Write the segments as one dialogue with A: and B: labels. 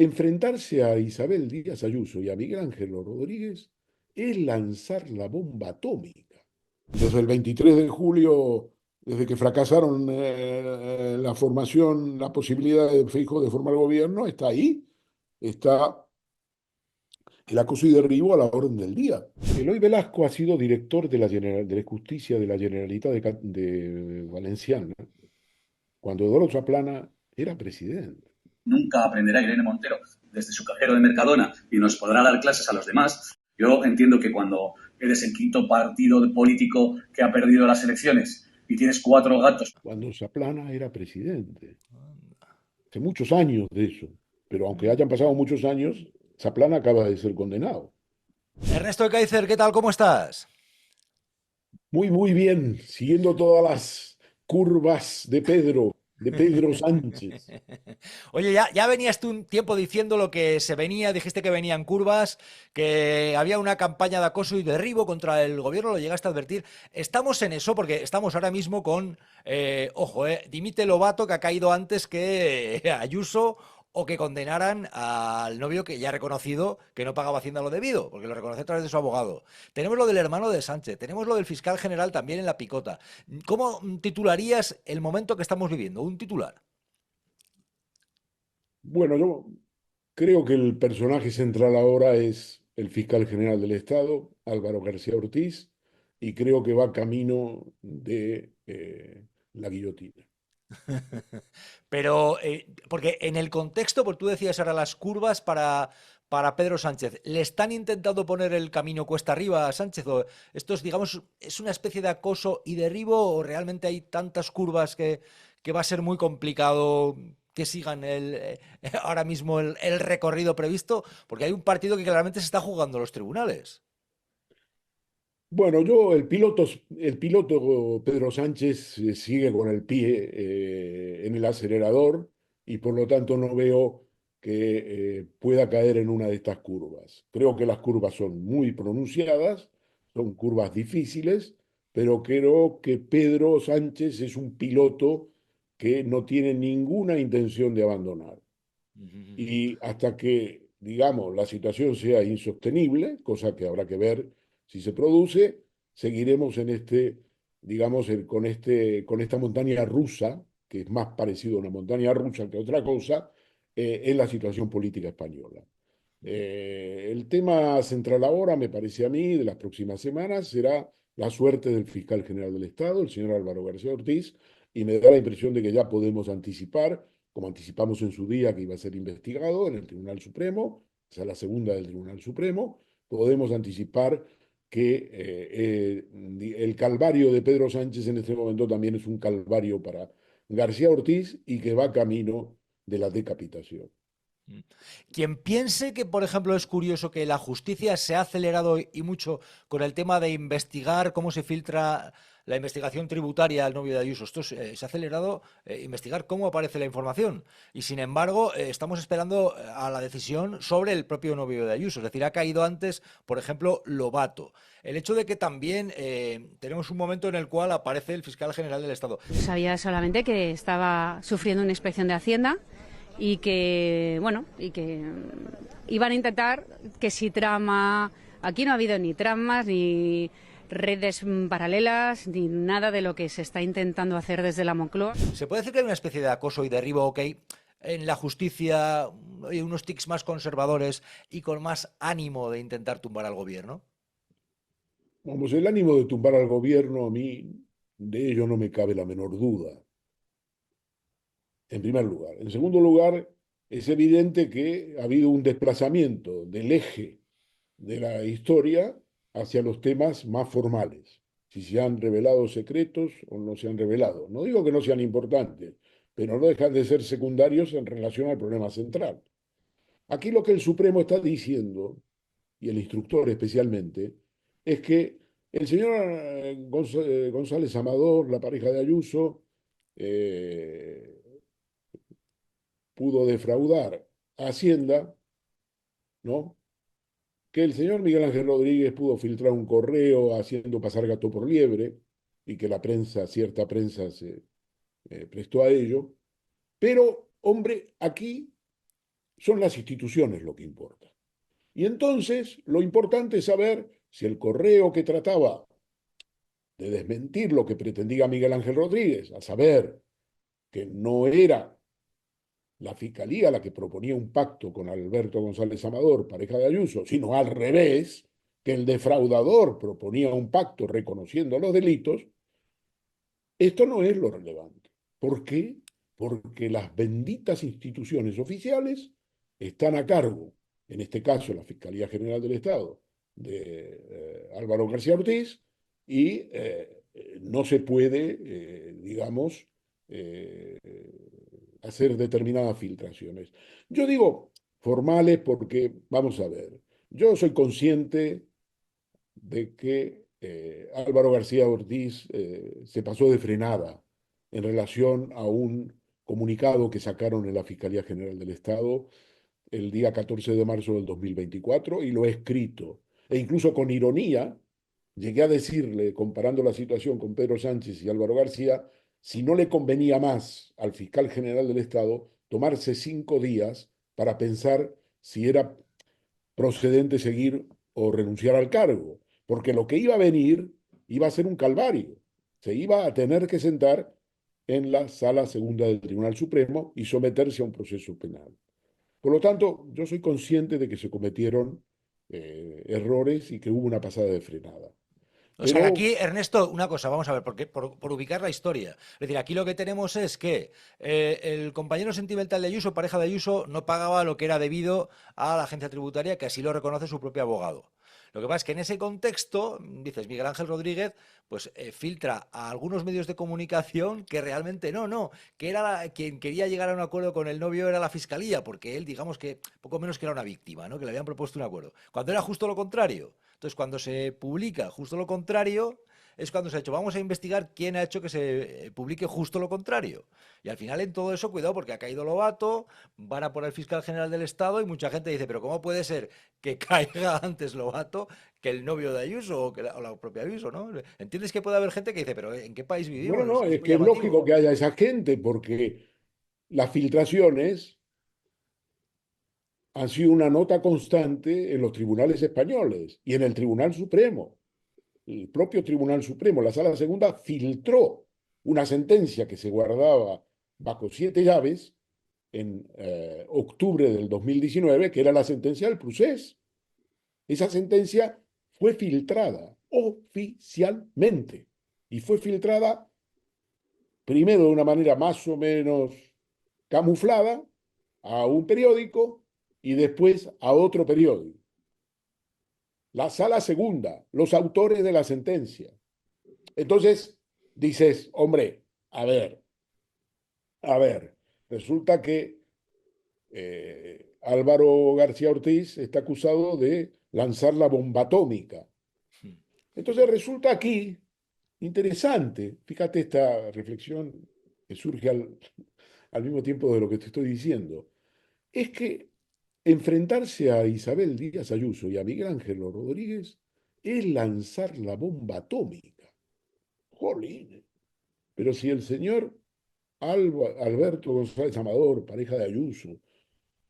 A: enfrentarse a Isabel Díaz Ayuso y a Miguel Ángel Rodríguez es lanzar la bomba atómica. Desde el 23 de julio, desde que fracasaron la formación, la posibilidad de Feijóo de formar gobierno, está ahí, está el acoso y derribo a la orden del día. Eloy Velasco ha sido director de la Justicia de la Generalitat de Valenciana cuando Eduardo Zaplana era presidente.
B: Nunca aprenderá Irene Montero desde su cajero de Mercadona y nos podrá dar clases a los demás. Yo entiendo que cuando eres el quinto partido político que ha perdido las elecciones y tienes 4 gatos.
A: Cuando Zaplana era presidente. Hace muchos años de eso. Pero aunque hayan pasado muchos años, Zaplana acaba de ser condenado.
C: Ernesto de Kaiser, ¿qué tal? ¿Cómo estás?
A: Muy, muy bien. Siguiendo todas las curvas de Pedro Sánchez.
C: Oye, ya venías tú un tiempo diciendo lo que se venía, dijiste que venían curvas, que había una campaña de acoso y derribo contra el gobierno, lo llegaste a advertir. Estamos en eso porque estamos ahora mismo con, dimite Lobato, que ha caído antes que Ayuso, o que condenaran al novio que ya ha reconocido que no pagaba Hacienda lo debido, porque lo reconoce a través de su abogado. Tenemos lo del hermano de Sánchez, tenemos lo del fiscal general también en la picota. ¿Cómo titularías el momento que estamos viviendo? Un titular.
A: Bueno, yo creo que el personaje central ahora es el fiscal general del Estado, Álvaro García Ortiz, y creo que va camino de la guillotina.
C: Pero, porque en el contexto, porque tú decías ahora las curvas para Pedro Sánchez, ¿le están intentando poner el camino cuesta arriba a Sánchez? ¿O esto es, digamos, es una especie de acoso y derribo o realmente hay tantas curvas que va a ser muy complicado que sigan ahora mismo el recorrido previsto? Porque hay un partido que claramente se está jugando los tribunales.
A: Bueno, el piloto Pedro Sánchez sigue con el pie en el acelerador y por lo tanto no veo que pueda caer en una de estas curvas. Creo que las curvas son muy pronunciadas, son curvas difíciles, pero creo que Pedro Sánchez es un piloto que no tiene ninguna intención de abandonar. Y hasta que, digamos, la situación sea insostenible, cosa que habrá que ver si se produce, seguiremos en digamos, con esta montaña rusa, que es más parecido a una montaña rusa que otra cosa, en la situación política española. El tema central ahora, me parece a mí, de las próximas semanas, será la suerte del fiscal general del Estado, el señor Álvaro García Ortiz, y me da la impresión de que ya podemos anticipar, como anticipamos en su día que iba a ser investigado en el Tribunal Supremo, o sea, la segunda del Tribunal Supremo, podemos anticipar que el calvario de Pedro Sánchez en este momento también es un calvario para García Ortiz y que va camino de la decapitación.
C: Quien piense que, por ejemplo, es curioso que la justicia se ha acelerado y mucho con el tema de investigar cómo se filtra la investigación tributaria al novio de Ayuso. Esto se ha acelerado investigar cómo aparece la información. Y sin embargo, estamos esperando a la decisión sobre el propio novio de Ayuso. Es decir, ha caído antes, por ejemplo, Lobato. El hecho de que también tenemos un momento en el cual aparece el fiscal general del Estado.
D: Sabía solamente que estaba sufriendo una inspección de Hacienda y que, bueno, y que iban a intentar que si trama, aquí no ha habido ni tramas, ni redes paralelas, ni nada de lo que se está intentando hacer desde la Moncloa.
C: Se puede decir que hay una especie de acoso y derribo, ok, en la justicia hay unos tics más conservadores y con más ánimo de intentar tumbar al gobierno.
A: Vamos, el ánimo de tumbar al gobierno, a mí, de ello no me cabe la menor duda, en primer lugar. En segundo lugar, es evidente que ha habido un desplazamiento del eje de la historia hacia los temas más formales. Si se han revelado secretos o no se han revelado. No digo que no sean importantes, pero no dejan de ser secundarios en relación al problema central. Aquí lo que el Supremo está diciendo, y el instructor especialmente, es que el señor González Amador, la pareja de Ayuso, eh, pudo defraudar a Hacienda, ¿no? Que el señor Miguel Ángel Rodríguez pudo filtrar un correo haciendo pasar gato por liebre y que la prensa, cierta prensa se prestó a ello. Pero, hombre, aquí son las instituciones lo que importa. Y entonces lo importante es saber si el correo que trataba de desmentir lo que pretendía Miguel Ángel Rodríguez, a saber que no era la Fiscalía la que proponía un pacto con Alberto González Amador, pareja de Ayuso, sino al revés, que el defraudador proponía un pacto reconociendo los delitos, esto no es lo relevante. ¿Por qué? Porque las benditas instituciones oficiales están a cargo, en este caso la Fiscalía General del Estado, de Álvaro García Ortiz, y no se puede, digamos, eh, hacer determinadas filtraciones. Yo digo formales porque, vamos a ver, yo soy consciente de que Álvaro García Ortiz se pasó de frenada en relación a un comunicado que sacaron en la Fiscalía General del Estado el día 14 de marzo del 2024 y lo he escrito. E incluso con ironía llegué a decirle, comparando la situación con Pedro Sánchez y Álvaro García, si no le convenía más al fiscal general del Estado tomarse 5 días para pensar si era procedente seguir o renunciar al cargo, porque lo que iba a venir iba a ser un calvario. Se iba a tener que sentar en la sala segunda del Tribunal Supremo y someterse a un proceso penal. Por lo tanto, yo soy consciente de que se cometieron errores y que hubo una pasada de frenada.
C: O sea que
A: Pero,
C: aquí, Ernesto, una cosa, vamos a ver, porque por ubicar la historia. Es decir, aquí lo que tenemos es que el compañero sentimental de Ayuso, pareja de Ayuso, no pagaba lo que era debido a la agencia tributaria, que así lo reconoce su propio abogado. Lo que pasa es que en ese contexto, dices, Miguel Ángel Rodríguez, pues filtra a algunos medios de comunicación que realmente no, que era quien quería llegar a un acuerdo con el novio era la fiscalía, porque él, digamos que poco menos que era una víctima, ¿no? Que le habían propuesto un acuerdo. Cuando era justo lo contrario. Entonces, cuando se publica justo lo contrario, es cuando se ha hecho, vamos a investigar quién ha hecho que se publique justo lo contrario. Y al final en todo eso, cuidado, porque ha caído Lobato, van a por el fiscal general del Estado y mucha gente dice, pero ¿cómo puede ser que caiga antes Lobato que el novio de Ayuso o la propia Ayuso, ¿no? ¿Entiendes que puede haber gente que dice, pero ¿en qué país
A: bueno,
C: vivimos?
A: no,
C: Es
A: es
C: muy
A: que es lógico
C: llamativo.
A: que haya esa gente, porque las filtraciones han sido una nota constante en los tribunales españoles y en el Tribunal Supremo. El propio Tribunal Supremo, la Sala Segunda, filtró una sentencia que se guardaba bajo 7 llaves en octubre del 2019, que era la sentencia del Procés. Esa sentencia fue filtrada oficialmente y fue filtrada primero de una manera más o menos camuflada a un periódico y después a otro periódico. La Sala Segunda, los autores de la sentencia. Entonces dices, hombre, a ver, resulta que Álvaro García Ortiz está acusado de lanzar la bomba atómica. Entonces resulta aquí interesante, fíjate esta reflexión que surge al mismo tiempo de lo que te estoy diciendo, es que enfrentarse a Isabel Díaz Ayuso y a Miguel Ángel Rodríguez es lanzar la bomba atómica. Jolín. Pero si el señor Alberto González Amador, pareja de Ayuso,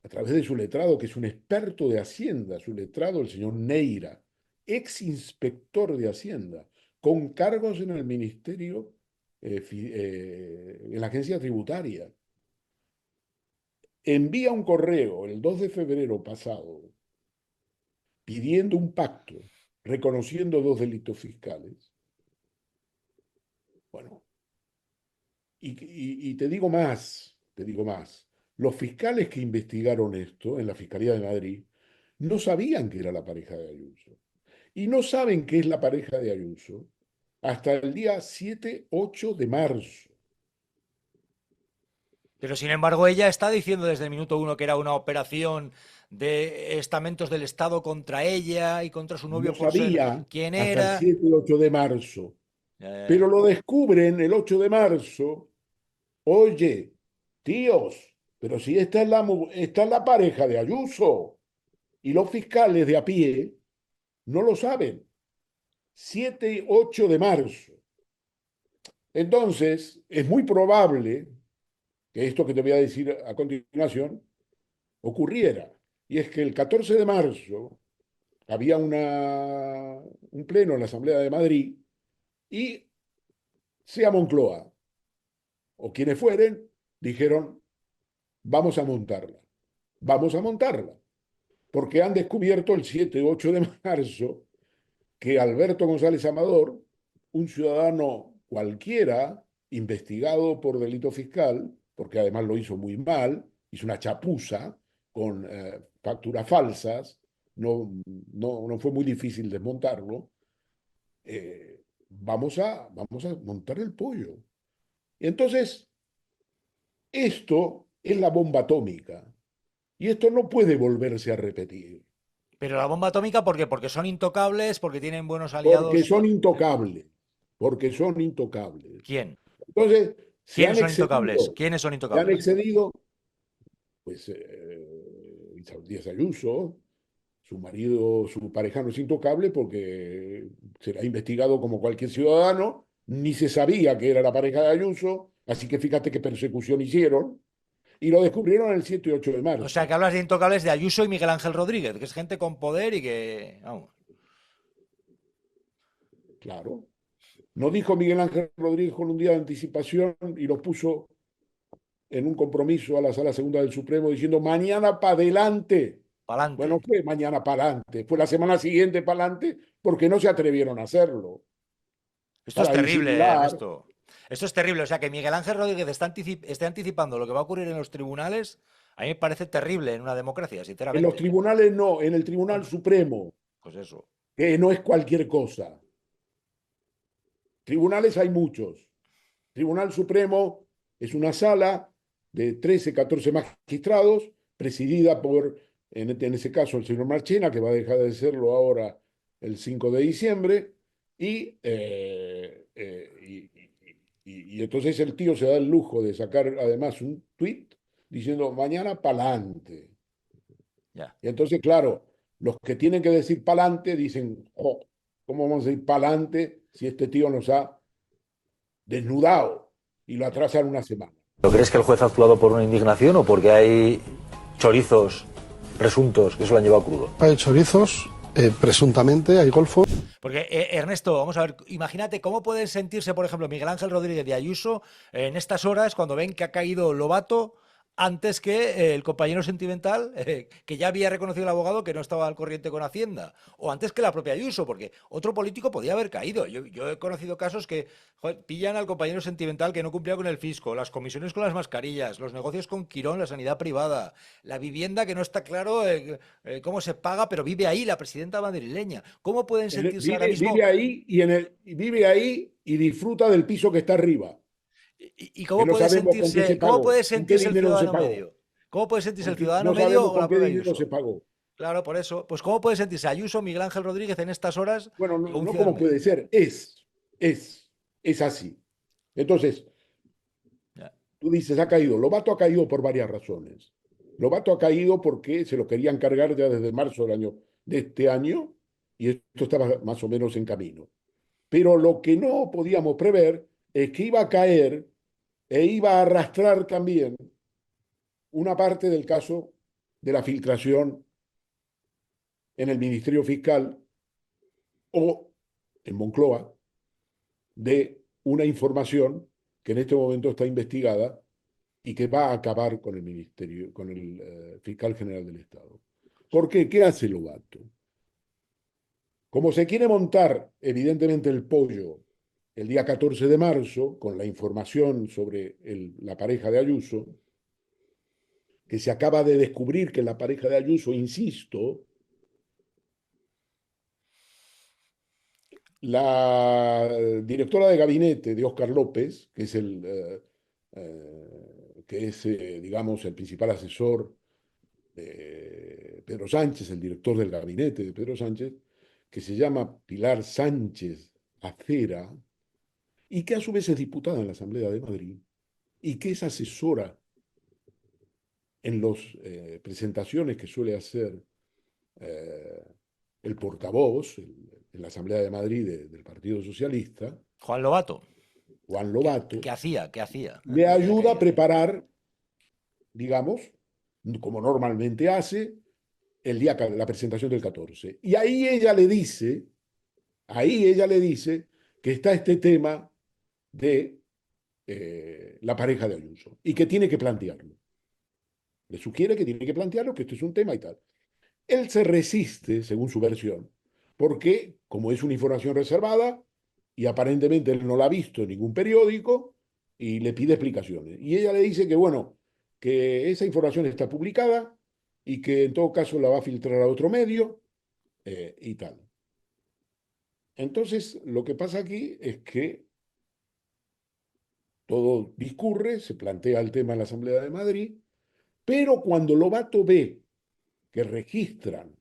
A: a través de su letrado, que es un experto de Hacienda, su letrado, el señor Neira, ex inspector de Hacienda, con cargos en el Ministerio, en la agencia tributaria, envía un correo el 2 de febrero pasado pidiendo un pacto, reconociendo 2 delitos fiscales. Bueno, y te digo más, los fiscales que investigaron esto en la Fiscalía de Madrid no sabían que era la pareja de Ayuso. Y no saben qué es la pareja de Ayuso hasta el día 7, 8 de marzo.
C: Pero sin embargo, ella está diciendo desde el minuto uno que era una operación de estamentos del Estado contra ella y contra su
A: No
C: novio por ser
A: sabía
C: quien
A: hasta el
C: era.
A: 7, 8 de marzo.
C: Ya, ya,
A: Pero
C: ya.
A: lo descubren el 8 de marzo. Oye, tíos, pero si esta es la pareja de Ayuso. Y los fiscales de a pie no lo saben. 7, 8 de marzo. Entonces, es muy probable que esto que te voy a decir a continuación ocurriera. Y es que el 14 de marzo había un pleno en la Asamblea de Madrid y sea Moncloa o quienes fueren, dijeron, vamos a montarla, vamos a montarla, porque han descubierto el 7-8 de marzo que Alberto González Amador, un ciudadano cualquiera, investigado por delito fiscal, porque además lo hizo muy mal, hizo una chapuza con facturas falsas, no fue muy difícil desmontarlo, vamos a montar el pollo. Y entonces, esto es la bomba atómica y esto no puede volverse a repetir,
C: Pero la bomba atómica, ¿por qué? Porque son intocables, porque tienen buenos
A: porque
C: aliados.
A: son intocables, porque son intocables.
C: ¿Quién?
A: Entonces,
C: ¿Quiénes son intocables? ¿Quiénes son
A: se han
C: intocables?
A: excedido, pues Isabel Díaz Ayuso, su marido, su pareja no es intocable porque será investigado como cualquier ciudadano, ni se sabía que era la pareja de Ayuso, así que fíjate qué persecución hicieron, y lo descubrieron el 7 y 8 de
C: O sea,
A: marzo.
C: que hablas de intocables de Ayuso y Miguel Ángel Rodríguez, que es gente con poder y que... Vamos.
A: Claro. No dijo Miguel Ángel Rodríguez con un día de anticipación y lo puso en un compromiso a la Sala Segunda del Supremo diciendo mañana para adelante. Bueno,
C: Pa'lante.
A: fue mañana para adelante, fue la semana siguiente para adelante porque no se atrevieron a hacerlo,
C: Esto es
A: para
C: terrible,
A: disimular.
C: Ernesto. Esto es terrible. O sea, que Miguel Ángel Rodríguez esté anticipando lo que va a ocurrir en los tribunales, a mí me parece terrible en una democracia,
A: En los
C: sinceramente.
A: tribunales no, en el Tribunal
C: Bueno,
A: Supremo,
C: pues eso.
A: que no es cualquier cosa. Tribunales hay muchos. Tribunal Supremo es una sala de 13, 14 magistrados, presidida por, en ese caso, el señor Marchena, que va a dejar de serlo ahora el 5 de diciembre, y, y entonces el tío se da el lujo de sacar además un tuit diciendo mañana pa'lante.
C: Ya.
A: Y entonces, claro, los que tienen que decir pa'lante dicen, "Jo, ¿cómo vamos a decir pa'lante si este tío nos ha desnudado y lo
C: Ya.
A: atrasan una semana?"
E: ¿Pero crees que el juez ha actuado por una indignación o porque hay chorizos presuntos que se lo han llevado crudo?
F: Hay chorizos, presuntamente hay golfo.
C: Porque, Ernesto, vamos a ver, imagínate cómo puede sentirse, por ejemplo, Miguel Ángel Rodríguez de Ayuso en estas horas cuando ven que ha caído Lobato antes que el compañero sentimental, que ya había reconocido el abogado que no estaba al corriente con Hacienda, o antes que la propia Ayuso, porque otro político podía haber caído. Yo he conocido casos que joder, pillan al compañero sentimental que no cumplía con el fisco, las comisiones con las mascarillas, los negocios con Quirón, la sanidad privada, la vivienda que no está claro cómo se paga, pero vive ahí la presidenta madrileña. ¿Cómo pueden sentirse ahora mismo?
A: Vive ahí y vive ahí y disfruta del piso que está arriba,
C: ¿Y
A: que
C: cómo
A: no
C: puede
A: sabemos con qué se
C: sentirse, cómo
A: pagó,
C: puede
A: con qué
C: sentirse el
A: dinero se
C: ciudadano
A: pagó,
C: medio? ¿Cómo puede sentirse el ciudadano
A: no
C: medio
A: sabemos
C: o
A: con
C: la
A: qué
C: propia
A: dinero se
C: Ayuso?
A: pagó.
C: Claro, por eso. Pues ¿cómo puede sentirse Ayuso, Miguel Ángel Rodríguez en estas horas
A: Bueno,
C: o un
A: no
C: ciudadano
A: como
C: medio?
A: puede ser, es, es así. Entonces,
C: Ya,
A: tú dices, ha caído. Lobato ha caído por varias razones. Lobato ha caído porque se lo querían cargar ya desde marzo de este año y esto estaba más o menos en camino. Pero lo que no podíamos prever es que iba a caer e iba a arrastrar también una parte del caso de la filtración en el Ministerio Fiscal o en Moncloa de una información que en este momento está investigada y que va a acabar con el Ministerio, con el Fiscal General del Estado. ¿Por qué? ¿Qué hace Lobato? Como se quiere montar, evidentemente, el pollo el día 14 de marzo, con la información sobre la pareja de Ayuso, que se acaba de descubrir que la pareja de Ayuso, insisto, la directora de gabinete de Óscar López, que es digamos, el principal asesor de Pedro Sánchez, el director del gabinete de Pedro Sánchez, que se llama Pilar Sánchez Acera, y que a su vez es diputada en la Asamblea de Madrid, y que es asesora en las presentaciones que suele hacer eh, el portavoz en la Asamblea de Madrid del Partido Socialista,
C: Juan Lobato.
A: Juan
C: ¿Qué,
A: Lobato,
C: qué hacía? ¿Qué hacía?
A: le
C: Porque había
A: ayuda a
C: caído.
A: preparar, digamos, como normalmente hace, la presentación del 14. Y ahí ella le dice que está este tema de la pareja de Ayuso y que tiene que plantearlo. Le sugiere que tiene que plantearlo, que esto es un tema y tal. Él se resiste, según su versión, porque como es una información reservada y aparentemente él no la ha visto en ningún periódico y le pide explicaciones. Y ella le dice que, bueno, que esa información está publicada y que en todo caso la va a filtrar a otro medio y tal. Entonces, lo que pasa aquí es que todo discurre, se plantea el tema en la Asamblea de Madrid, pero cuando Lobato ve que registran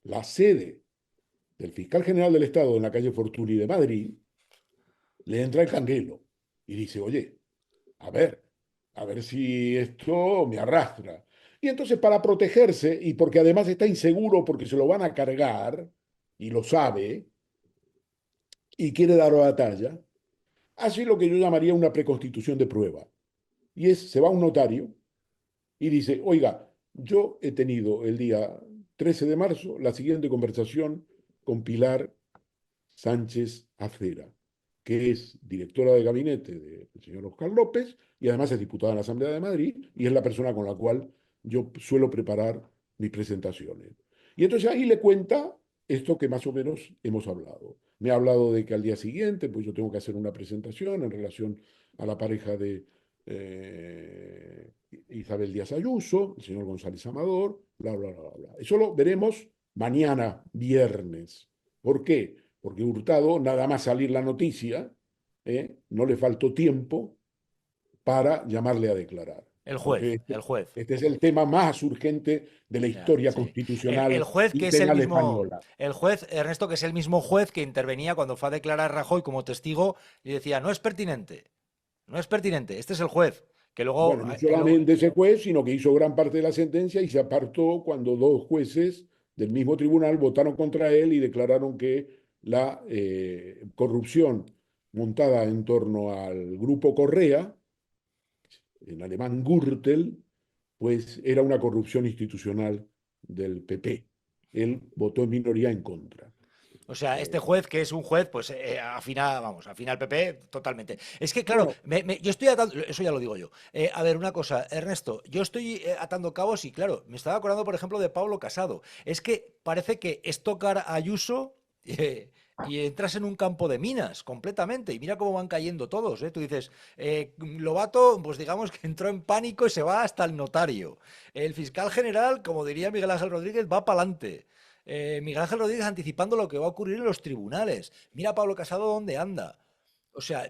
A: la sede del fiscal general del Estado en la calle Fortuny de Madrid, le entra el canguelo y dice, oye, a ver, a ver si esto me arrastra. Y entonces para protegerse, y porque además está inseguro porque se lo van a cargar, y lo sabe, y quiere dar batalla, hace lo que yo llamaría una preconstitución de prueba. Y se va a un notario y dice, oiga, yo he tenido el día 13 de marzo la siguiente conversación con Pilar Sánchez Acera, que es directora de gabinete del señor Óscar López y además es diputada en la Asamblea de Madrid y es la persona con la cual yo suelo preparar mis presentaciones. Y entonces ahí le cuenta esto que más o menos hemos hablado. Me ha hablado de que al día siguiente, pues yo tengo que hacer una presentación en relación a la pareja de Isabel Díaz Ayuso, el señor González Amador, bla, bla, bla, bla. Eso lo veremos mañana, viernes. ¿Por qué? Porque Hurtado, nada más salir la noticia, no le faltó tiempo para llamarle a declarar.
C: El
A: Porque
C: juez, el juez.
A: este es el tema más urgente de la
C: Ya,
A: historia
C: sí. El
A: constitucional
C: juez
A: y
C: que es el
A: penal
C: mismo,
A: española.
C: el juez Ernesto, que es el mismo juez que intervenía cuando fue a declarar Rajoy como testigo y decía, no es pertinente, no es pertinente. Este es el juez,
A: Bueno, no solamente ese juez, sino que hizo gran parte de la sentencia y se apartó cuando dos jueces del mismo tribunal votaron contra él y declararon que la corrupción montada en torno al grupo Correa, en alemán Gürtel, pues era una corrupción institucional del PP. Él votó en minoría en contra.
C: O sea, este
A: Eh,
C: juez, que es un juez, pues afina, vamos, afina al PP totalmente. Es que, claro,
A: bueno,
C: yo estoy atando, eso ya lo digo yo. A ver, una cosa, Ernesto, yo estoy atando cabos y, claro, me estaba acordando, por ejemplo, de Pablo Casado. Es que parece que es tocar a Ayuso y entras en un campo de minas completamente. Y mira cómo van cayendo todos. Tú dices, Lobato, pues digamos que entró en pánico y se va hasta el notario. El fiscal general, como diría Miguel Ángel Rodríguez, va para adelante. Miguel Ángel Rodríguez anticipando lo que va a ocurrir en los tribunales. Mira a Pablo Casado dónde anda. O sea,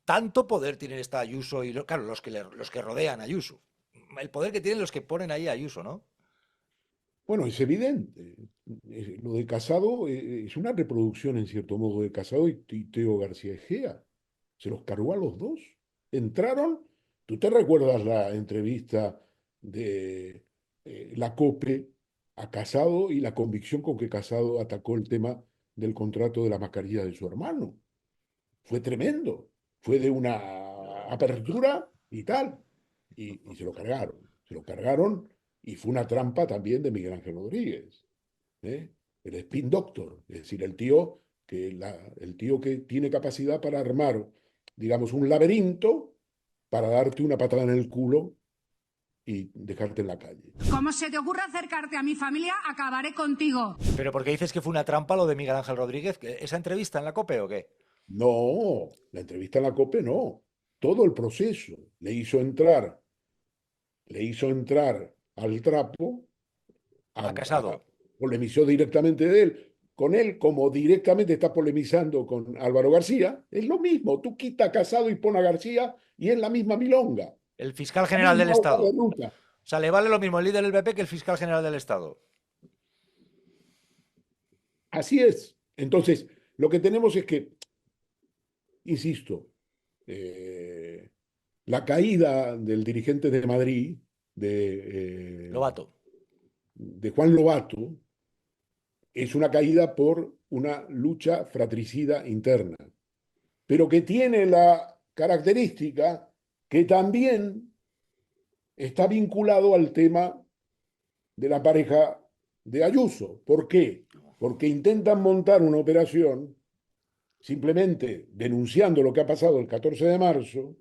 C: tanto poder tiene esta Ayuso y, claro, los que rodean a Ayuso. El poder que tienen los que ponen ahí a Ayuso, ¿no?
A: bueno, es evidente. Lo de Casado es una reproducción, en cierto modo, de Casado y Teo García Egea. Se los cargó a los dos. Entraron. ¿Tú te recuerdas la entrevista de la COPE a Casado y la convicción con que Casado atacó el tema del contrato de la mascarilla de su hermano? Fue tremendo. Fue de una apertura y tal. Y se lo cargaron. Se lo cargaron y fue una trampa también de Miguel Ángel Rodríguez. ¿Eh? El spin doctor, es decir, el tío que tiene capacidad para armar, digamos, un laberinto para darte una patada en el culo y dejarte en la calle.
G: Como se te ocurra acercarte a mi familia, acabaré contigo.
C: Pero ¿por qué dices que fue una trampa lo de Miguel Ángel Rodríguez? ¿Esa entrevista en la COPE o qué?
A: No, la entrevista en la COPE no. Todo el proceso le hizo entrar al trapo,
C: A Casado.
A: polemizó directamente de él. Con él, como directamente está polemizando con Álvaro García, es lo mismo. Tú quita a Casado y pon a García y es la misma milonga,
C: El fiscal
A: la
C: general del
A: misma hoja
C: Estado.
A: de
C: O
A: ruta.
C: sea, le vale lo mismo el líder del PP que el fiscal general del Estado.
A: Así es. Entonces, lo que tenemos es que, insisto, eh, la caída del dirigente de Madrid,
C: Lobato.
A: de Juan Lobato, es una caída por una lucha fratricida interna, pero que tiene la característica que también está vinculado al tema de la pareja de Ayuso. ¿Por qué? Porque intentan montar una operación simplemente denunciando lo que ha pasado el 14 de marzo,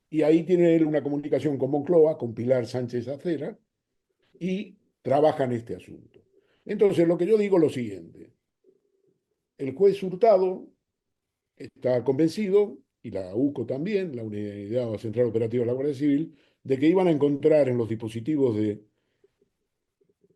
A: y ahí tiene él una comunicación con Moncloa, con Pilar Sánchez Acera, y trabajan este asunto. Entonces, lo que yo digo es lo siguiente. El juez Hurtado está convencido, y la UCO también, la Unidad Central Operativa de la Guardia Civil, de que iban a encontrar en los dispositivos de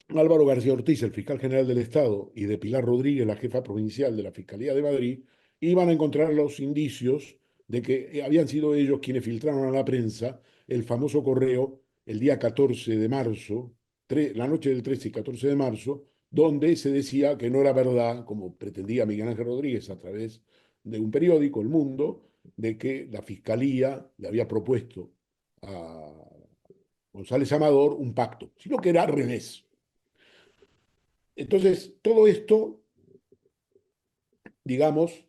A: Álvaro García Ortiz, el fiscal general del Estado, y de Pilar Rodríguez, la jefa provincial de la Fiscalía de Madrid, iban a encontrar los indicios de que habían sido ellos quienes filtraron a la prensa el famoso correo el día 14 de marzo, la noche del 13 y 14 de marzo, donde se decía que no era verdad, como pretendía Miguel Ángel Rodríguez a través de un periódico, El Mundo, de que la Fiscalía le había propuesto a González Amador un pacto, sino que era al revés. Entonces, todo esto, digamos,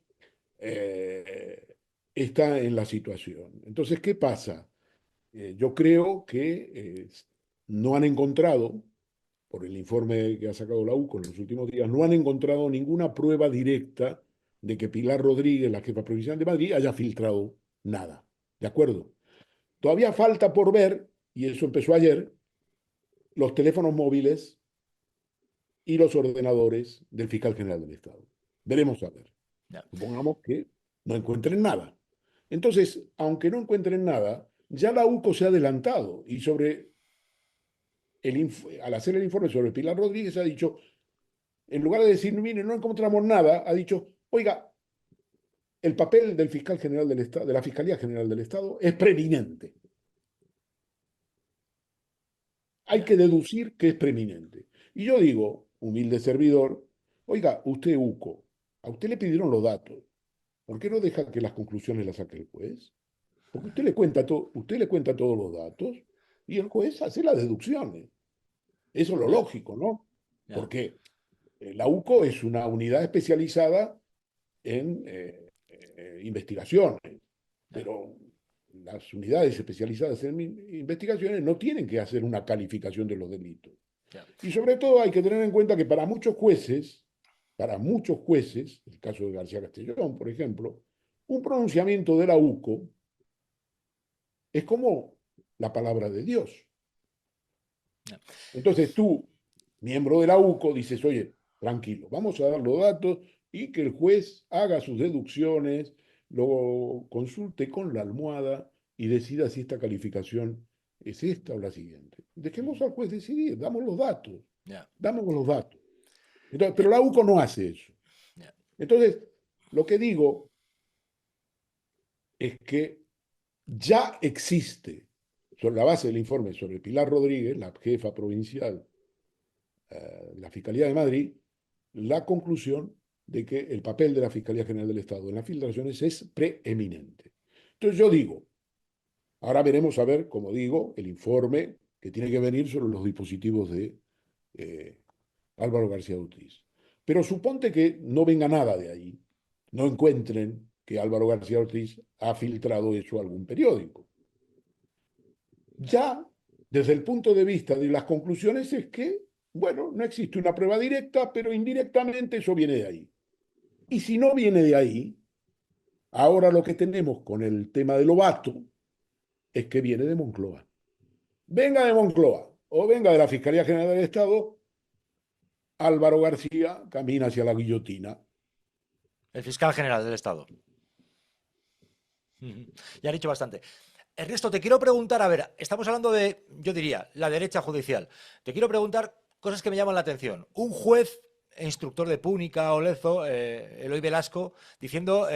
A: está en la situación. Entonces, ¿qué pasa? Yo creo que no han encontrado, por el informe que ha sacado la UCO en los últimos días, no han encontrado ninguna prueba directa de que Pilar Rodríguez, la jefa provincial de Madrid, haya filtrado nada. ¿De acuerdo? Todavía falta por ver, y eso empezó ayer, los teléfonos móviles y los ordenadores del fiscal general del Estado. Veremos a ver. Supongamos que no encuentren nada. Entonces, aunque no encuentren nada, ya la UCO se ha adelantado y al hacer el informe sobre Pilar Rodríguez ha dicho, en lugar de decir, mire, no encontramos nada, ha dicho, oiga, el papel del fiscal general del Estado, de la Fiscalía General del Estado, es preeminente. Hay que deducir que es preeminente. Y yo digo, humilde servidor, oiga, usted UCO, a usted le pidieron los datos. ¿Por qué no deja que las conclusiones las saque el juez? Porque usted le cuenta todos los datos y el juez hace las deducciones. Eso es lo lógico, ¿no? Porque la UCO es una unidad especializada en investigaciones, pero las unidades especializadas en investigaciones no tienen que hacer una calificación de los delitos. Y sobre todo hay que tener en cuenta que para muchos jueces, el caso de García Castellón, por ejemplo, un pronunciamiento de la UCO es como la palabra de Dios. Entonces tú, miembro de la UCO, dices, oye, tranquilo, vamos a dar los datos y que el juez haga sus deducciones, lo consulte con la almohada y decida si esta calificación es esta o la siguiente. Dejemos al juez decidir, damos los datos. Entonces, pero la UCO no hace eso. Entonces, lo que digo es que ya existe, sobre la base del informe sobre Pilar Rodríguez, la jefa provincial de la Fiscalía de Madrid, la conclusión de que el papel de la Fiscalía General del Estado en las filtraciones es preeminente. Entonces yo digo, ahora veremos a ver, como digo, el informe que tiene que venir sobre los dispositivos de Álvaro García Ortiz. Pero suponte que no venga nada de ahí, no encuentren que Álvaro García Ortiz ha filtrado eso a algún periódico. Ya, desde el punto de vista de las conclusiones, es que, bueno, no existe una prueba directa, pero indirectamente eso viene de ahí. Y si no viene de ahí, ahora lo que tenemos con el tema de Lobato es que viene de Moncloa. Venga de Moncloa o venga de la Fiscalía General del Estado, Álvaro García camina hacia la guillotina.
C: El fiscal general del Estado. Ya han dicho bastante. Ernesto, te quiero preguntar, a ver, estamos hablando de, yo diría, la derecha judicial. Te quiero preguntar cosas que me llaman la atención. Un juez instructor de Púnica o Lezo, Eloy Velasco, diciendo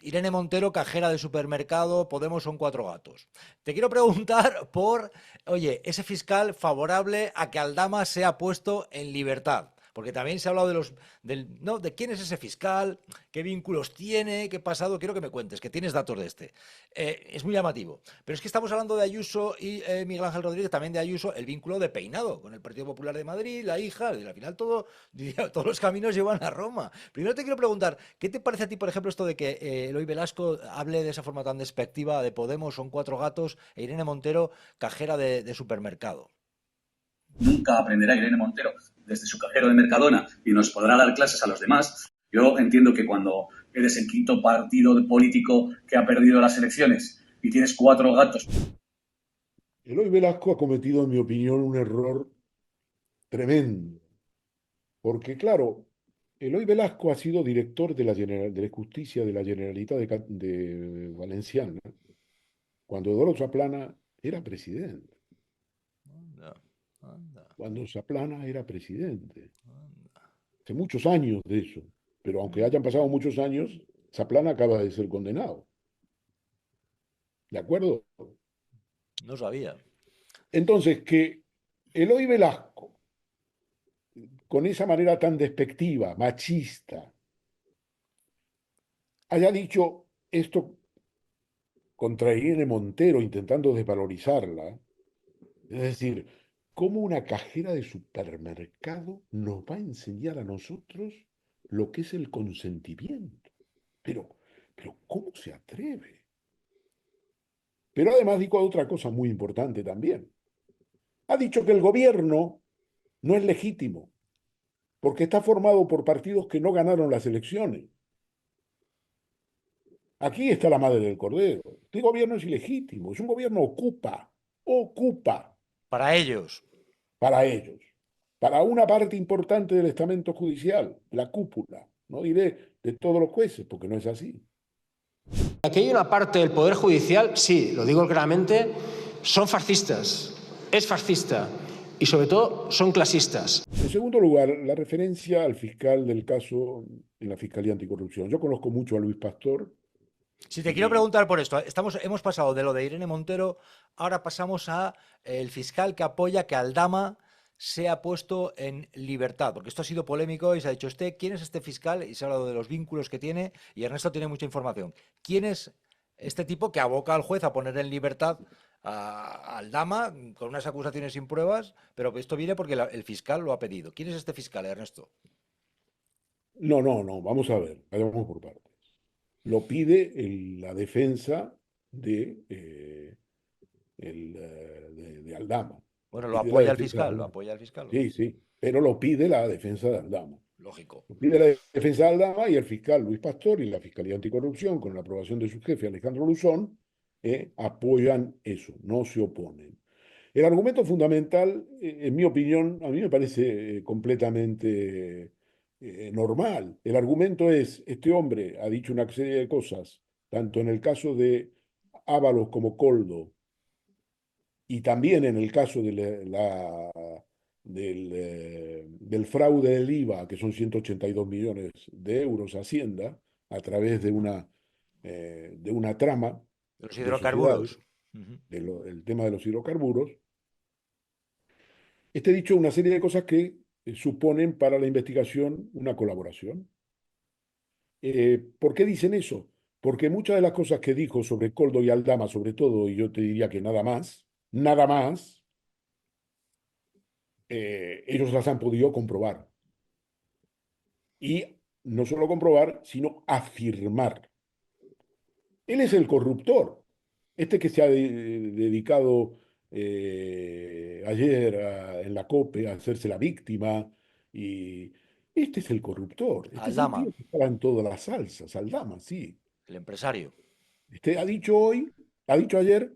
C: Irene Montero, cajera de supermercado, Podemos son 4 gatos. Te quiero preguntar por, oye, ese fiscal favorable a que Aldama sea puesto en libertad. Porque también se ha hablado de no, de quién es ese fiscal, qué vínculos tiene, qué pasado. Quiero que me cuentes, que tienes datos de este. Es muy llamativo. Pero es que estamos hablando de Ayuso y Miguel Ángel Rodríguez, también de Ayuso, el vínculo de Peinado con el Partido Popular de Madrid, la hija, y al final todos los caminos llevan a Roma. Primero te quiero preguntar, ¿qué te parece a ti, por ejemplo, esto de que Eloy Velasco hable de esa forma tan despectiva de Podemos, son cuatro gatos, e Irene Montero, cajera de supermercado?
B: Nunca aprenderá Irene Montero desde su cajero de Mercadona y nos podrá dar clases a los demás. Yo entiendo que cuando eres el quinto partido político que ha perdido las elecciones y tienes cuatro gatos.
A: Eloy Velasco ha cometido, en mi opinión, un error tremendo. Porque, claro, Eloy Velasco ha sido director de la Justicia de la Generalitat de Valenciana cuando Eduardo Zaplana era presidente.
C: Anda, anda,
A: Cuando Zaplana era presidente.
C: anda.
A: Hace muchos años de eso. Pero aunque hayan pasado muchos años, Zaplana acaba de ser condenado. ¿De acuerdo?
C: No sabía.
A: Entonces, que Eloy Velasco, con esa manera tan despectiva, machista, haya dicho esto contra Irene Montero, intentando desvalorizarla, es decir, ¿cómo una cajera de supermercado nos va a enseñar a nosotros lo que es el consentimiento? Pero, pero ¿cómo se atreve? Pero además dijo otra cosa muy importante también. Ha dicho que el gobierno no es legítimo, porque está formado por partidos que no ganaron las elecciones. Aquí está la madre del cordero. Este gobierno es ilegítimo, es un gobierno ocupa
C: Para ellos.
A: para ellos, para una parte importante del estamento judicial, la cúpula, no diré de todos los jueces, porque no es así.
H: Aquí hay una parte del Poder Judicial, sí, lo digo claramente, son fascistas, es fascista y sobre todo son clasistas.
A: En segundo lugar, la referencia al fiscal del caso en la Fiscalía Anticorrupción. Yo conozco mucho a Luis Pastor.
C: Si te quiero preguntar por esto, hemos pasado de lo de Irene Montero, ahora pasamos a el fiscal que apoya que Aldama sea puesto en libertad, porque esto ha sido polémico y se ha dicho, ¿quién es este fiscal? Y se ha hablado de los vínculos que tiene y Ernesto tiene mucha información. ¿Quién es este tipo que aboca al juez a poner en libertad a Aldama con unas acusaciones sin pruebas? Pero esto viene porque el fiscal lo ha pedido. ¿Quién es este fiscal, Ernesto?
A: No, vamos a ver, vayamos por partes. Lo pide la defensa de Aldama.
C: Bueno, lo
A: Pide la
C: apoya el
A: defensa de
C: fiscal, lo
A: Aldama.
C: apoya el fiscal.
A: Sí, pero lo pide la defensa de Aldama.
C: Lógico.
A: Lo pide la defensa de Aldama y el fiscal Luis Pastor y la Fiscalía Anticorrupción, con la aprobación de su jefe Alejandro Luzón, apoyan eso, no se oponen. El argumento fundamental, en mi opinión, a mí me parece completamente normal. El argumento es, este hombre ha dicho una serie de cosas, tanto en el caso de Ábalos como Coldo, y también en el caso del fraude del IVA, que son 182 millones de euros a Hacienda, a través de una trama
C: De los
A: de sociedades,
C: hidrocarburos. Ujú.
A: el tema de los hidrocarburos. Este dicho una serie de cosas que suponen para la investigación una colaboración. ¿Por qué dicen eso? Porque muchas de las cosas que dijo sobre Coldo y Aldama, sobre todo, y yo te diría que nada más, ellos las han podido comprobar. Y no solo comprobar, sino afirmar. Él es el corruptor. Este que se ha dedicado ayer en la COPE a hacerse la víctima. Y este es el corruptor. Este es el
C: Aldama,
A: tío que estaba en todas las salsas. Aldama, sí.
C: el empresario.
A: Este ha dicho ayer,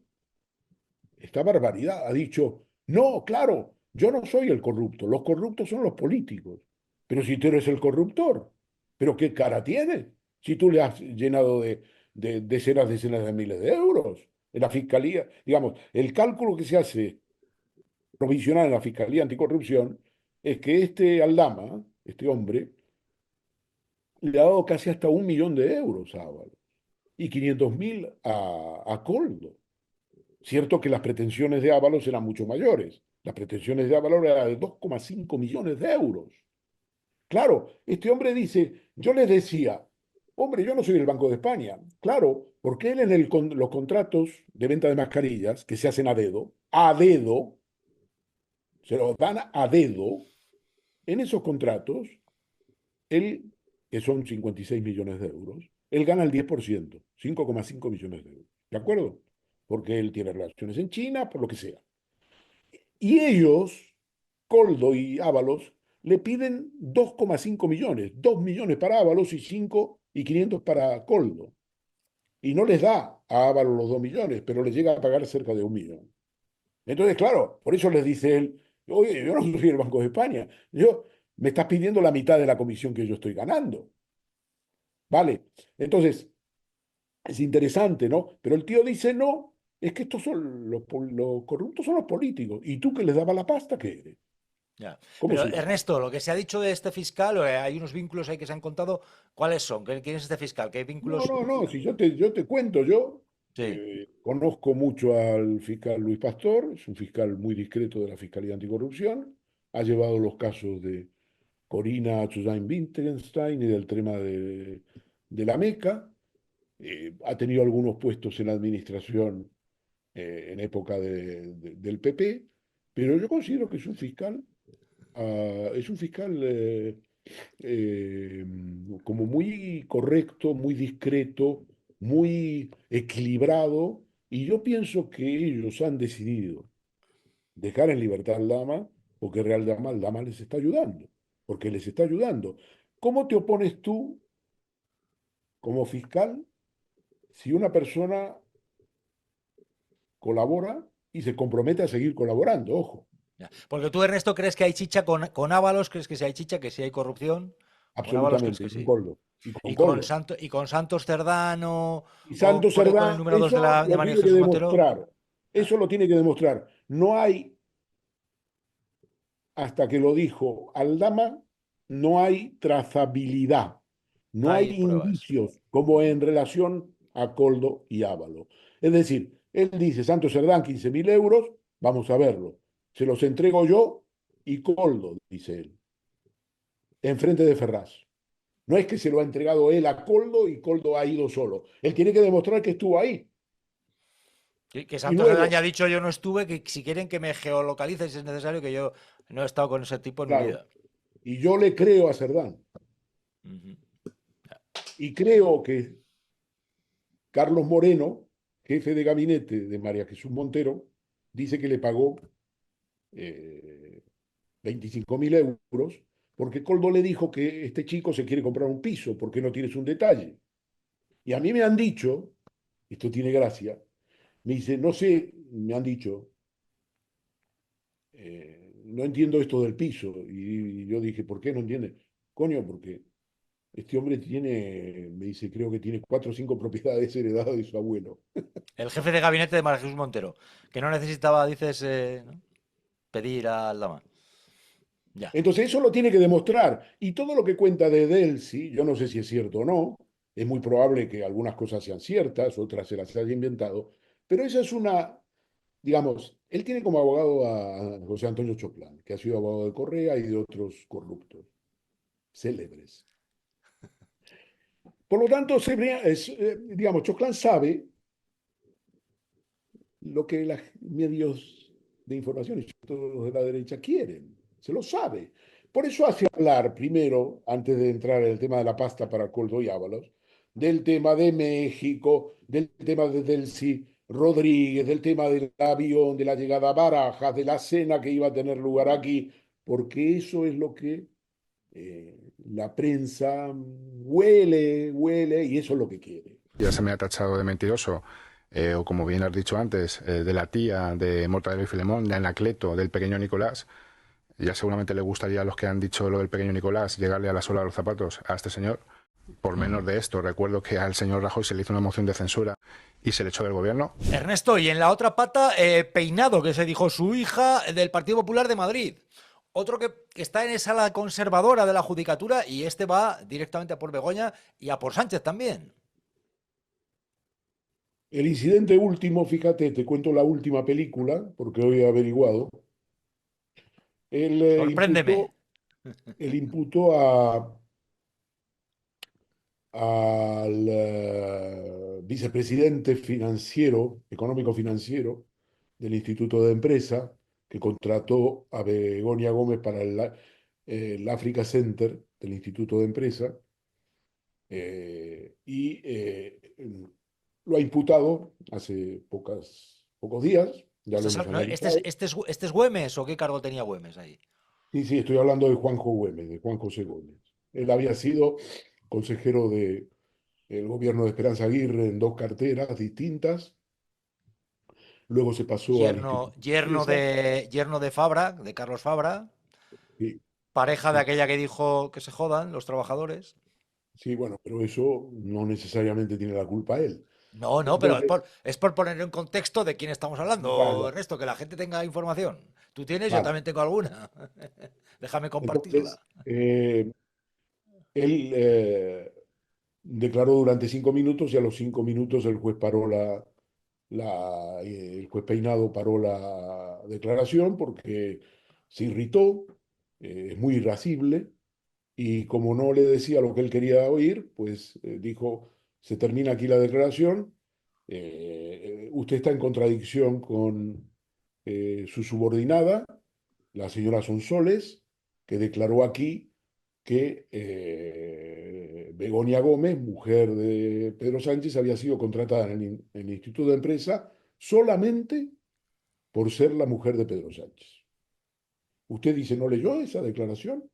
A: esta barbaridad. Ha dicho, no, claro, yo no soy el corrupto. Los corruptos son los políticos. Pero si tú eres el corruptor, ¿pero qué cara tienes? Si tú le has llenado de decenas de miles de euros en la fiscalía. Digamos, el cálculo que se hace provisional en la Fiscalía Anticorrupción es que este Aldama, este hombre, le ha dado casi hasta 1 millón de euros a Ábalos y 500.000 a Coldo. Cierto que las pretensiones de Ábalos eran mucho mayores. Las pretensiones de Ábalos eran de 2,5 millones de euros. Claro, este hombre dice, yo les decía, hombre, yo no soy del Banco de España. Claro, porque él en los contratos de venta de mascarillas que se hacen a dedo, se los dan a dedo, en esos contratos, él, que son 56 millones de euros, él gana el 10%, 5,5 millones de euros. ¿De acuerdo? Porque él tiene relaciones en China, por lo que sea. Y ellos, Coldo y Ábalos, le piden 2,5 millones, 2 millones para Ábalos y 5 y 500 para Coldo. Y no les da a Ábalos los 2 millones, pero les llega a pagar cerca de 1 millón. Entonces, claro, por eso les dice él, oye, yo no soy el Banco de España, me estás pidiendo la mitad de la comisión que yo estoy ganando. Vale, entonces, es interesante, ¿no? Pero el tío dice, no, es que estos son los corruptos son los políticos. ¿Y tú que les dabas la pasta, qué eres?
C: Ya.
A: ¿Cómo
C: Pero
A: se llama?
C: Ernesto, lo que se ha dicho de este fiscal, hay unos vínculos ahí que se han contado. ¿Cuáles son? ¿Quién es este fiscal? ¿Qué
A: No,
C: vínculos?
A: no, no, si yo te cuento, yo
C: Sí.
A: conozco mucho al fiscal Luis Pastor, es un fiscal muy discreto de la Fiscalía Anticorrupción, ha llevado los casos de Corina Chuzain-Wittgenstein y del tema de la Meca, ha tenido algunos puestos en la administración en época del PP, pero yo considero que es un fiscal eh, como muy correcto, muy discreto, muy equilibrado, y yo pienso que ellos han decidido dejar en libertad al Lama porque Real Dama, el Lama les está ayudando, porque les está ayudando. ¿Cómo te opones tú como fiscal si una persona colabora y se compromete a seguir colaborando? Ojo,
C: Ya. Porque tú, Ernesto, crees que hay chicha con Ábalos, crees que si hay chicha, que si hay corrupción. Con Ábalos crees
A: absolutamente,
C: que
A: con
C: sí.
A: Coldo. Y con Coldo.
C: Y con Santos Cerdano
A: Y
C: o
A: Santos
C: con el
A: Cerdá,
C: número 2
A: eso
C: de
A: lo
C: María
A: tiene que
C: Jesús Montero.
A: demostrar.
C: Ah,
A: Eso lo tiene que demostrar. No hay, hasta que lo dijo Aldama, no hay trazabilidad.
C: no
A: No hay
C: hay pruebas.
A: indicios como
C: Ujú.
A: en relación a Coldo y Ávalo. Es decir, él dice, Santos Cerdán, 15.000 euros, vamos a verlo. Se los entrego yo y Coldo, dice él, enfrente de Ferraz. No es que se lo ha entregado él a Coldo y Coldo ha ido solo. Él tiene que demostrar que estuvo ahí.
C: Que
A: Y
C: Santos Cerdán ya
A: luego,
C: ha dicho yo no estuve, que si quieren que me geolocalicen si es necesario, que yo no he estado con ese tipo en mi
A: claro,
C: vida.
A: y yo le creo a Cerdán.
C: Ujú.
A: Y creo que Carlos Moreno, jefe de gabinete de María Jesús Montero, dice que le pagó 25.000 euros porque Coldo le dijo que este chico se quiere comprar un piso, porque no tienes un detalle. Y a mí me han dicho, esto tiene gracia, me dice, no sé, me han dicho, no entiendo esto del piso. Y yo dije, ¿por qué no entiende? Coño, porque este hombre tiene, me dice, creo que tiene 4 o 5 propiedades heredadas de su abuelo.
C: El jefe de gabinete de María Jesús Montero, que no necesitaba, dices, ¿no? Pedir al dama. Ya.
A: Entonces eso lo tiene que demostrar. Y todo lo que cuenta de Delcy, yo no sé si es cierto o no, es muy probable que algunas cosas sean ciertas, otras se las haya inventado, pero esa es una, digamos, él tiene como abogado a José Antonio Choclán, que ha sido abogado de Correa y de otros corruptos, célebres. Por lo tanto, digamos, Choclán sabe lo que los medios de información y todos los de la derecha quieren, se lo sabe. Por eso hace hablar primero, antes de entrar en el tema de la pasta para Coldo y Ábalos, del tema de México, del tema de Delcy Rodríguez, del tema del avión, de la llegada a Barajas, de la cena que iba a tener lugar aquí, porque eso es lo que la prensa huele y eso es lo que quiere.
I: Ya se me ha tachado de mentiroso, o como bien has dicho antes, de la tía de Mortadelo y Filemón, de Anacleto, del pequeño Nicolás. Ya seguramente le gustaría a los que han dicho lo del pequeño Nicolás llegarle a la suela de los zapatos a este señor. Por menos de esto, recuerdo que al señor Rajoy se le hizo una moción de censura y se le echó del gobierno.
C: Ernesto, y en la otra pata, Peinado, que se dijo su hija del Partido Popular de Madrid. Otro que está en esa ala conservadora de la judicatura y este va directamente a por Begoña y a por Sánchez también.
A: El incidente último, fíjate, te cuento la última película, porque hoy he averiguado. Él
C: Sorpréndeme.
A: él imputó al vicepresidente financiero, económico financiero del Instituto de Empresa, que contrató a Begoña Gómez para el Africa Center del Instituto de Empresa, y lo ha imputado hace pocos días, ya lo hemos analizado.
C: ¿Este es Güemes o qué cargo tenía Güemes ahí?
A: Sí, sí, estoy hablando de Juanjo Güemes, de Juan José Gómez. Él había sido consejero del gobierno de Esperanza Aguirre en dos carteras distintas, luego se pasó al
C: Yerno,
A: Instituto de
C: yerno
A: Empresa,
C: de, yerno de Fabra, de Carlos Fabra,
A: sí,
C: pareja de
A: sí,
C: aquella que dijo que se jodan los trabajadores.
A: sí, bueno, pero eso no necesariamente tiene la culpa él.
C: No, no, pero
A: Entonces,
C: es por poner en contexto de quién estamos
A: ya,
C: hablando,
A: ya,
C: Ernesto, que la gente tenga información. Tú tienes, yo
A: vale.
C: también tengo alguna. Déjame compartirla.
A: Entonces, él declaró durante 5 minutos y a los 5 minutos el juez paró el juez Peinado paró la declaración porque se irritó, es muy irascible, y como no le decía lo que él quería oír, pues dijo, se termina aquí la declaración, usted está en contradicción con su subordinada, la señora Sonsoles, que declaró aquí que Begoña Gómez, mujer de Pedro Sánchez, había sido contratada en el Instituto de Empresa solamente por ser la mujer de Pedro Sánchez. Usted dice, ¿no leyó esa declaración?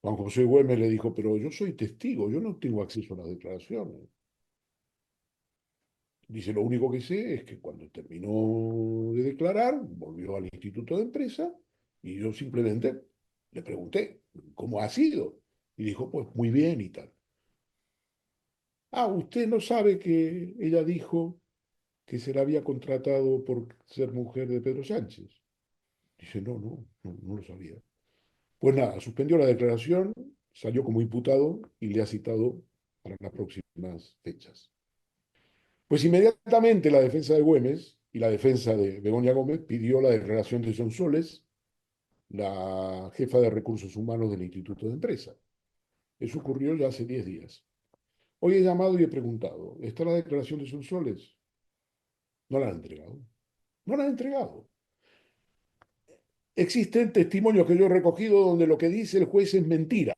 A: Juan José Güemes le dijo, pero yo soy testigo, yo no tengo acceso a las declaraciones. Dice, lo único que sé es que cuando terminó de declarar, volvió al Instituto de Empresa y yo simplemente le pregunté, ¿cómo ha sido? Y dijo, pues muy bien y tal. Ah, usted no sabe que ella dijo que se la había contratado por ser mujer de Pedro Sánchez. Dice, no lo sabía. Pues nada, suspendió la declaración, salió como imputado y le ha citado para las próximas fechas. Pues inmediatamente la defensa de Güemes y la defensa de Begoña Gómez pidió la declaración de Sonsoles, la jefa de recursos humanos del Instituto de Empresa. Eso ocurrió ya hace 10 días. Hoy he llamado y he preguntado, ¿está la declaración de Sonsoles? No la han entregado. No la han entregado. Existen testimonios que yo he recogido donde lo que dice el juez es mentira.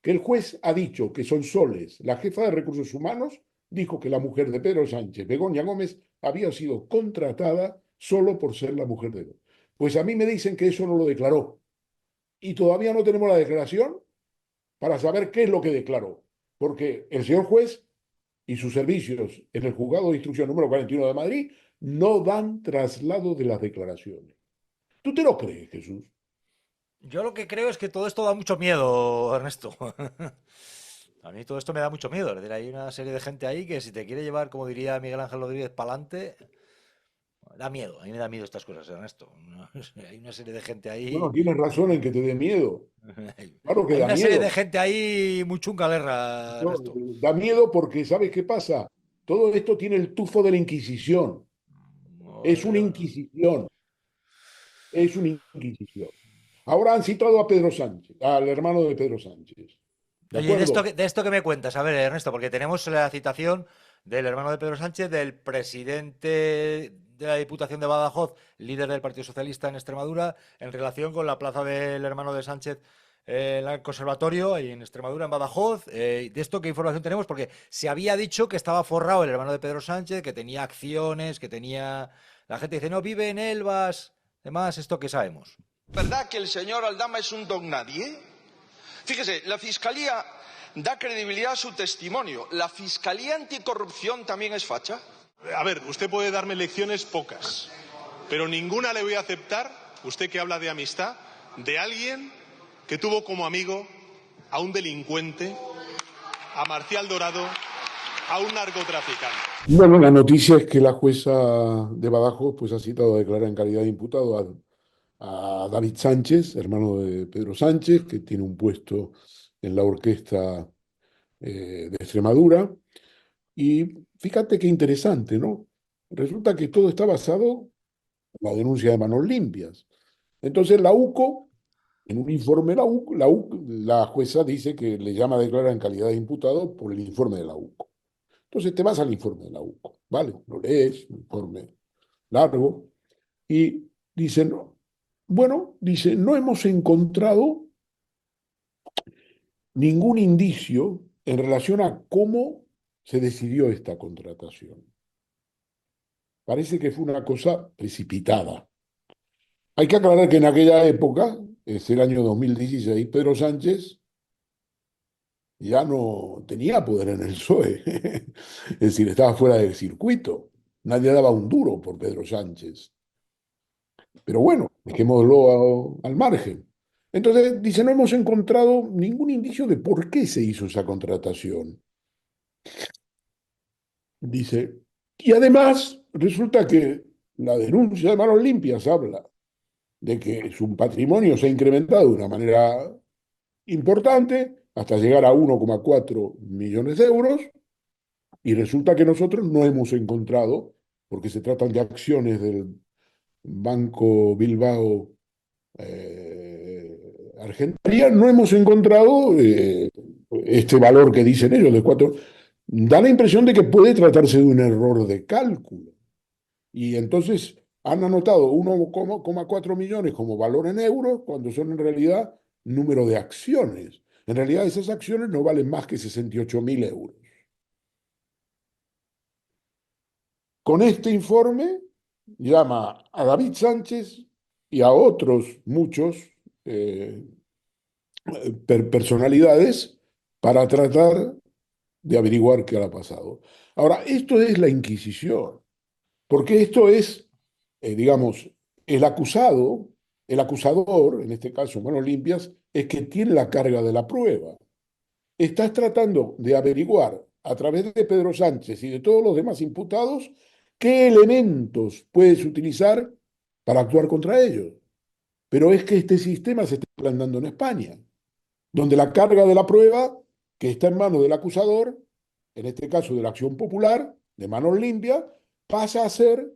A: Que el juez ha dicho que Sonsoles, la jefa de recursos humanos, dijo que la mujer de Pedro Sánchez, Begoña Gómez, había sido contratada solo por ser la mujer de él. Pues a mí me dicen que eso no lo declaró. Y todavía no tenemos la declaración para saber qué es lo que declaró. Porque el señor juez y sus servicios en el juzgado de instrucción número 41 de Madrid no dan traslado de las declaraciones. ¿Tú te lo crees, Jesús?
C: Yo lo que creo es que todo esto da mucho miedo, Ernesto. A mí todo esto me da mucho miedo. Es decir, hay una serie de gente ahí que si te quiere llevar, como diría Miguel Ángel Rodríguez, para adelante, da miedo. A mí me da miedo estas cosas, Ernesto. Hay una serie de gente
A: Bueno,
C: ahí.
A: tienes razón en que te dé miedo. Claro que
C: Hay
A: da
C: una serie de
A: miedo.
C: gente ahí muy chunga, guerra,
A: No,
C: Ernesto.
A: da miedo porque, ¿sabes qué pasa? Todo esto tiene el tufo de la Inquisición. Es una Inquisición. Es una Inquisición. Ahora han citado a Pedro Sánchez, al hermano de Pedro Sánchez. ¿De
C: Oye,
A: acuerdo?
C: de esto que me cuentas, a ver, Ernesto, porque tenemos la citación del hermano de Pedro Sánchez, del presidente de la Diputación de Badajoz, líder del Partido Socialista en Extremadura, en relación con la plaza del hermano de Sánchez en el conservatorio, ahí en Extremadura, en Badajoz. ¿De esto qué información tenemos? Porque se había dicho que estaba forrado el hermano de Pedro Sánchez, que tenía acciones, que tenía... La gente dice, no, vive en Elvas, demás, ¿esto qué sabemos?
J: ¿Verdad que el señor Aldama es un don nadie? Fíjese, la Fiscalía da credibilidad a su testimonio. ¿La Fiscalía Anticorrupción también es facha?
K: A ver, usted puede darme lecciones pocas, pero ninguna le voy a aceptar, usted que habla de amistad, de alguien que tuvo como amigo a un delincuente, a Marcial Dorado, a un narcotraficante.
A: Bueno, la noticia es que la jueza de Badajoz pues, ha citado a declarar en calidad de imputado a David Sánchez, hermano de Pedro Sánchez, que tiene un puesto en la orquesta de Extremadura. Y fíjate qué interesante, ¿no? Resulta que todo está basado en la denuncia de manos limpias. Entonces la UCO En un informe de la jueza dice que le llama a declarar en calidad de imputado por el informe de la UCO. Entonces te vas al informe de la UCO, ¿vale? Lo lees, un informe largo, y dicen, bueno, dice, no hemos encontrado ningún indicio en relación a cómo se decidió esta contratación. Parece que fue una cosa precipitada. Hay que aclarar que en aquella época, es el año 2016, Pedro Sánchez ya no tenía poder en el PSOE. Es decir, estaba fuera del circuito. Nadie daba un duro por Pedro Sánchez. Pero bueno, dejémoslo al margen. Entonces, dice, no hemos encontrado ningún indicio de por qué se hizo esa contratación. Dice, y además resulta que la denuncia de Manos Limpias habla de que su patrimonio se ha incrementado de una manera importante hasta llegar a 1,4 millones de euros, y resulta que nosotros no hemos encontrado, porque se tratan de acciones del Banco Bilbao Argentina, no hemos encontrado este valor que dicen ellos de 4. Da la impresión de que puede tratarse de un error de cálculo. Y entonces han anotado 1,4 millones como valor en euros, cuando son en realidad número de acciones. En realidad esas acciones no valen más que 68.000 euros. Con este informe llama a David Sánchez y a otros muchos personalidades para tratar de averiguar qué ha pasado. Ahora, esto es la Inquisición, porque esto es, digamos, el acusador, en este caso Manos Limpias, es que tiene la carga de la prueba. Estás tratando de averiguar a través de Pedro Sánchez y de todos los demás imputados qué elementos puedes utilizar para actuar contra ellos. Pero es que este sistema se está implantando en España, donde la carga de la prueba, que está en manos del acusador, en este caso de la Acción Popular, de Manos Limpias, pasa a ser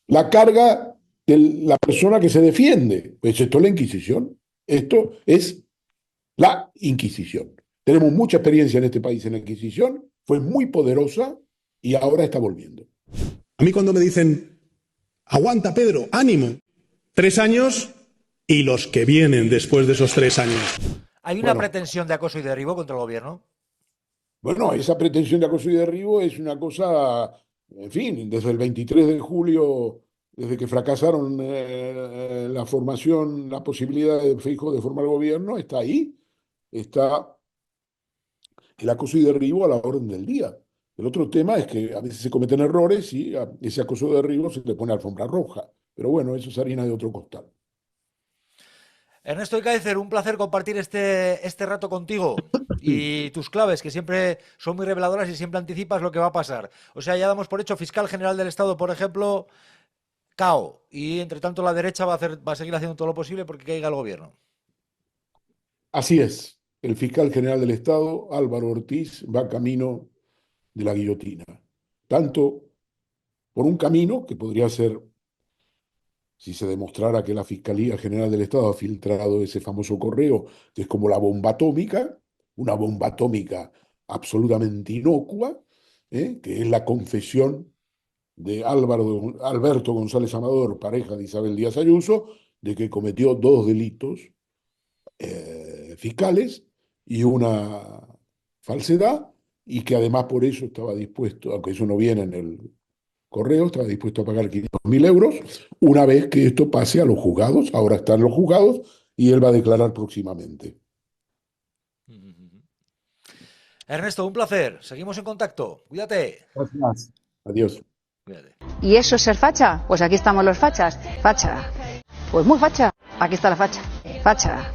A: la carga de la persona que se defiende. Pues esto es la Inquisición. Esto es la Inquisición. Tenemos mucha experiencia en este país en la Inquisición, fue muy poderosa y ahora está volviendo.
L: A mí cuando me dicen, aguanta Pedro, ánimo, 3 años y los que vienen después de esos 3 años.
C: ¿Hay una pretensión de acoso y derribo contra el gobierno?
A: Bueno, esa pretensión de acoso y derribo es una cosa, en fin, desde el 23 de julio, desde que fracasaron la formación, la posibilidad de Feijóo de formar gobierno, está ahí. Está el acoso y derribo a la orden del día. El otro tema es que a veces se cometen errores y a ese acoso y derribo se le pone alfombra roja. Pero bueno, eso es harina de otro costal.
C: Ernesto Icáizer, un placer compartir este rato contigo y tus claves, que siempre son muy reveladoras y siempre anticipas lo que va a pasar. O sea, ya damos por hecho, fiscal general del Estado, por ejemplo, cao, y entre tanto la derecha va a seguir haciendo todo lo posible porque caiga el gobierno.
A: Así es. El fiscal general del Estado, Álvaro Ortiz, va camino de la guillotina. Tanto por un camino que podría ser, si se demostrara que la Fiscalía General del Estado ha filtrado ese famoso correo, que es como la bomba atómica, una bomba atómica absolutamente inocua, que es la confesión de Alberto González Amador, pareja de Isabel Díaz Ayuso, de que cometió 2 delitos fiscales y una falsedad, y que además por eso estaba dispuesto, aunque eso no viene en el correo, estaba dispuesto a pagar 500.000 euros una vez que esto pase a los juzgados. Ahora están los juzgados y él va a declarar próximamente.
C: Ernesto, un placer. Seguimos en contacto. Cuídate.
A: Gracias. Adiós.
C: Cuídate.
M: ¿Y eso es ser facha? Pues aquí estamos los fachas. Facha. Pues muy facha. Aquí está la facha. Facha.